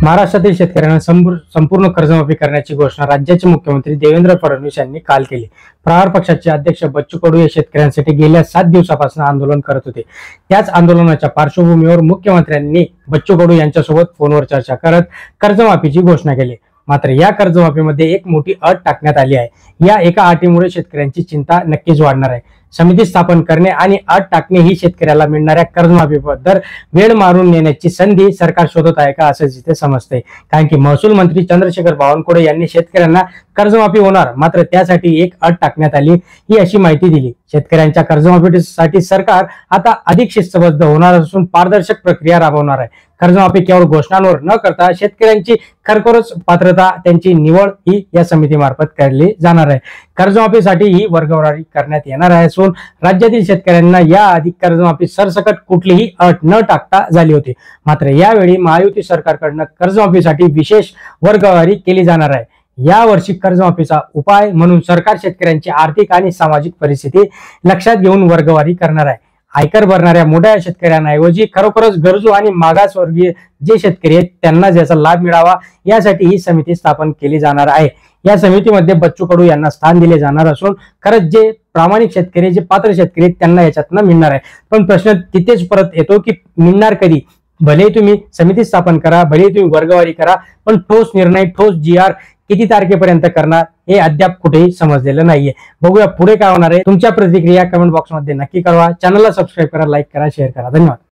महाराष्ट्रातील शेतकऱ्यांना संपूर्ण कर्जमाफी करण्याची घोषणा राज्याचे मुख्यमंत्री देवेंद्र फडणवीस यांनी काल केली। प्रहार पक्षाचे अध्यक्ष बच्चू कडू हे शेतकऱ्यांसाठी गेल्या 7 दिवसांपासून आंदोलन करत होते। त्याच आंदोलनाच्या पार्श्वभूमीवर मुख्यमंत्र्यांनी बच्चू कडू यांच्यासोबत फोनवर चर्चा करत कर्जमाफीची घोषणा केली। मात्र या कर्जमाफीमध्ये एक मोठी अट टाकण्यात आली आहे। या एका अटीमुळे शेतकऱ्यांची चिंता नक्कीच वाढणार आहे। समिती स्थापन करणे आणि अट टाकणे ही शेतकऱ्याला मिळणाऱ्या कर्जमाफीबद्दल वेळ मारून नेण्याची संधी सरकार शोधत आहे का असं जिथे समजतंय। कारण की महसूल मंत्री चंद्रशेखर बावनकुळे यांनी शेतकऱ्यांना कर्जमाफी होणार, मात्र त्यासाठी एक अट टाकण्यात आली ही अशी माहिती दिली। शेतकऱ्यांच्या कर्जमाफीसाठी सरकार आता अधिक शिस्तबद्ध होणार असून पारदर्शक प्रक्रिया राबवणार आहे। कर्जमाफी केवळ घोषणांवर न करता शेतकऱ्यांची खरोखरच पात्रता त्यांची निवड ही या समितीमार्फत केली जाणार आहे। कर्जमाफीसाठी ही वर्गवारी करण्यात येणार आहे असून राज्यातील शेतकऱ्यांना याआधी कर्जमाफी सरसकट कुठलीही अट न टाकता झाली होती। मात्र यावेळी महायुती सरकारकडून कर्जमाफीसाठी विशेष वर्गवारी केली जाणार आहे। या वर्षी कर्जमाफीचा उपाय म्हणून सरकार शेतकऱ्यांची आर्थिक आणि सामाजिक परिस्थिती लक्षात घेऊन वर्गवारी करणार आहे। आयकर भरणाऱ्या मोठ्या शेतकऱ्यांऐवजी खरोखरच गरजू आणि मागासवर्गीय जे शेतकरी आहेत त्यांना याचा लाभ मिळावा यासाठी ही समिती स्थापन केली जाणार आहे। या समितीमध्ये बच्चू कडू यांना स्थान दिले जाणार असून खरंच जे प्रामाणिक शेतकरी, जे पात्र शेतकरी आहेत त्यांना याच्यातनं मिळणार आहे। पण प्रश्न तिथेच परत येतो की मिळणार कधी? भले तुम्ही समिती स्थापन करा, भले तुम्ही वर्गवारी करा, पण ठोस निर्णय, ठोस GR किती तारखेपर्यंत करणार हे अद्याप कुठेही समजलेलं नाहीये। बघूया पुढे काय होणार आहे। तुमच्या प्रतिक्रिया कमेंट बॉक्स मध्ये नक्की कळवा। चॅनलला सबस्क्राईब करा, लाईक करा, शेअर करा। धन्यवाद।